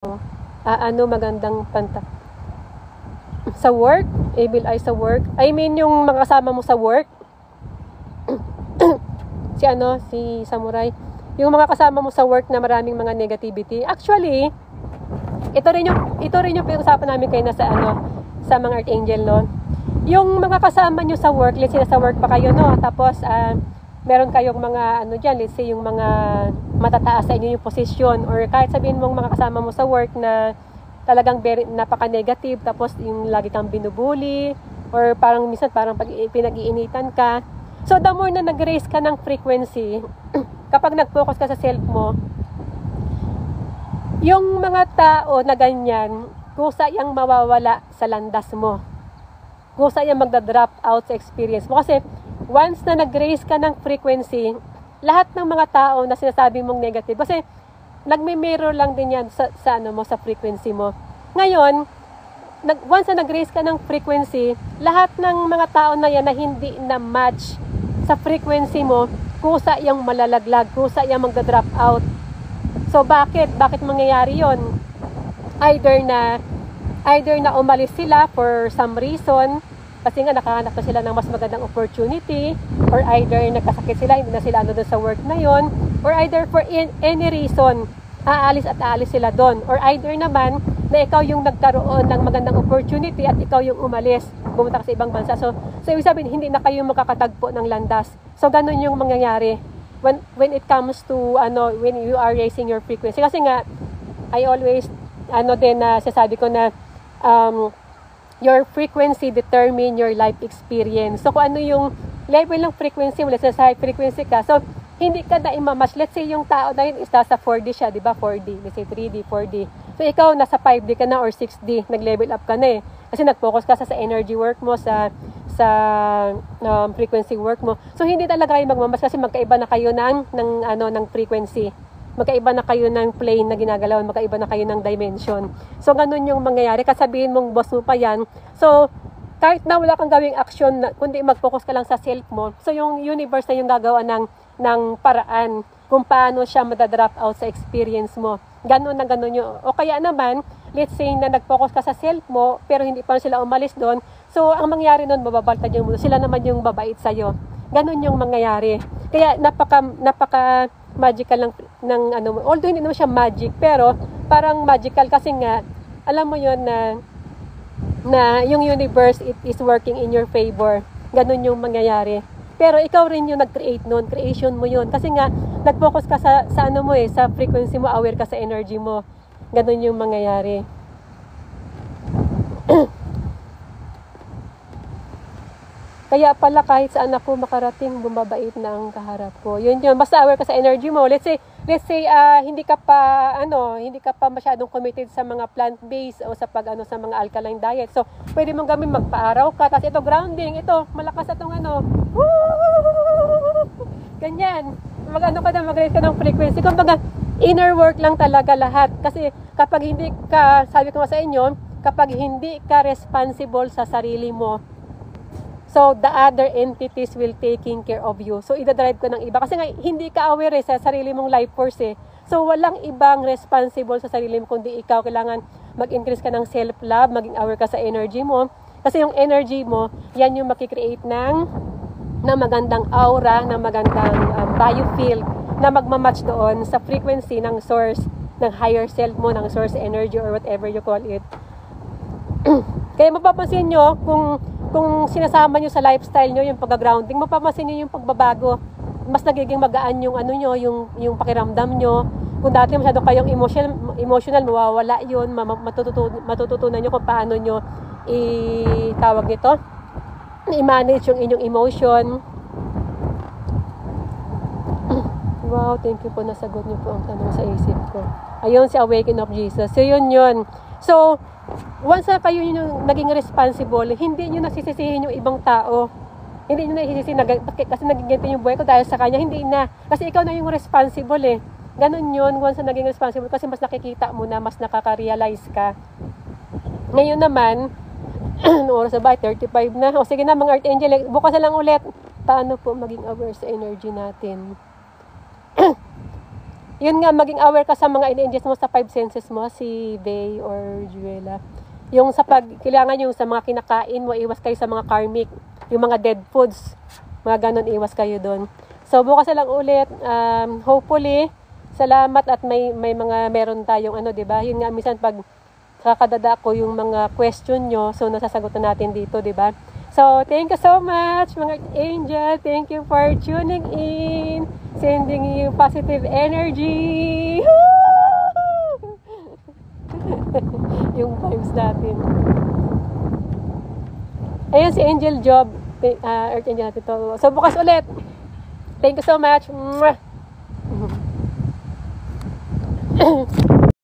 magandang panta. Sa work, evil eye sa work. I mean, yung mga kasama mo sa work. si Samurai. Yung mga kasama mo sa work na maraming mga negativity. Actually, ito rin yung pinag-usapan namin kayo na sa mga Archangel, no? Yung mga kasama nyo sa work, let's say sa work pa kayo, no? Tapos, meron kayong mga, let's say yung mga matataas sa inyo yung position, or kahit sabihin mong mga kasama mo sa work na talagang napaka-negative, tapos yung lagi kang binubuli, or minsan pinag-iinitan ka. So, the more na nag-raise ka ng frequency, kapag nag-focus ka sa self mo, yung mga tao na ganyan, kusa yang mawawala sa landas mo. Kusa yang magda-drop out sa experience mo. Kasi, once na nag-raise ka ng frequency, lahat ng mga tao na sinasabi mong negative, kasi nagme-mirror lang din yan sa frequency mo. Ngayon, once na nag-raise ka ng frequency, lahat ng mga tao na yan na hindi na match sa frequency mo, kusa yung malalaglag, kusa yung magda-drop out. So, bakit mangyayari yon? Either na umalis sila for some reason, kasi nga nakahanap na sila ng mas magandang opportunity, or either nagkasakit sila, hindi na sila doon sa work na yon, or either for any reason, aalis sila doon, or either naman na ikaw yung nagkaroon ng magandang opportunity at ikaw yung umalis, pumunta ka sa ibang bansa. So ibig sabihin, hindi na kayo makakatagpo ng landas. So ganun yung mangyayari when it comes to when you are raising your frequency. Kasi nga I always sasabi ko na your frequency determine your life experience. So, kung ano yung level ng frequency mo, let's say high frequency ka, so, hindi ka na imamatch. Let's say yung tao na yun is nasa 4D siya, di ba? 4D, let's say 3D, 4D. So, ikaw nasa 5D ka na or 6D, nag-level up ka na eh. Kasi nag-focus ka sa energy work mo, sa frequency work mo. So, hindi talaga kayo magmamatch kasi magkaiba na kayo ng frequency. Magkaiba na kayo ng plane na ginagalawan, magkaiba na kayo ng dimension. So, ganun yung mangyayari. Kasabihin mong boss mo pa yan. So, kahit na wala kang gawing action, kundi mag-focus ka lang sa self mo, so yung universe na yung gagawa ng paraan kung paano siya madadrop out sa experience mo. Ganun na ganun yun. O kaya naman, let's say na nag-focus ka sa self mo, pero hindi pa sila umalis doon. So, ang mangyayari nun, mababaltad yung mundo. Sila naman yung babait sa'yo. Ganun yung mangyayari. Kaya, napaka magical ng although hindi naman siya magic, pero parang magical kasi nga alam mo yon na yung universe, it is working in your favor. Ganun yung mangyayari. Pero ikaw rin yung nag-create noon, creation mo yun. Kasi nga nag-focus ka sa sa frequency mo, aware ka sa energy mo. Ganun yung mangyayari. Kaya pala kahit saan ako makarating, bumabait na ang kaharap ko. Yun. Basta aware ka sa energy mo. Let's say hindi ka pa masyadong committed sa mga plant-based o sa sa mga alkaline diet. So, pwede mong gawin magpa-araw ka. Tapos ito grounding, ito malakas itong ganyan. Mag-raise ka ng frequency. Kumbaga, inner work lang talaga lahat. Kasi kapag hindi ka, sabi ko sa inyo, kapag hindi ka responsible sa sarili mo, so, the other entities will taking care of you. So, idadrive ko ng iba. Kasi nga, hindi ka aware sa sarili mong life force eh. So, walang ibang responsible sa sarili mo, kundi ikaw. Kailangan mag-increase ka ng self-love, maging aware ka sa energy mo. Kasi yung energy mo, yan yung makikreate ng magandang aura, ng magandang biofield na magmamatch doon sa frequency ng source, ng higher self mo, ng source energy or whatever you call it. Kaya mapapansin nyo, kung sinasama nyo sa lifestyle nyo, yung pag-grounding, mapapansin nyo yung pagbabago. Mas nagiging magaan yung yung pakiramdam nyo. Kung dati masyado kayong emotional, mawawala yun, matututunan nyo kung paano nyo i-manage yung inyong emotion. Wow, thank you po, nasagot nyo po ang tanong sa isip ko. Ayun, si Awaken of Jesus. So, yun. So, once na kayo yung naging responsible, hindi nyo nasisisihin yung ibang tao. Hindi nyo nasisisihin kasi naging ganito yung buhay ko dahil sa kanya. Hindi na. Kasi ikaw na yung responsible eh. Ganun yun, once na naging responsible, kasi mas nakikita mo na, mas nakaka-realize ka. Ngayon naman, oras na ba? 35 na. O sige na mga Archangel, bukas na lang ulit. Paano po maging aware sa energy natin? Yun nga, maging aware ka sa mga ini-ingest mo sa 5 senses mo, si Day or Juela. Yung sa kailangan yung sa mga kinakain mo, iwas kayo sa mga karmic, yung mga dead foods, mga ganun, iwas kayo doon. So, bukas na lang ulit, hopefully, salamat at may mga meron tayong diba? Yun nga, minsan pag kakadada ko yung mga question nyo, so nasasagutan natin dito, diba? So, thank you so much, mga angel. Thank you for tuning in, sending you positive energy. Yung vibes natin. Ayun si Angel Job, Earth Angel natin to. So, bukas ulit. Thank you so much. Mwah!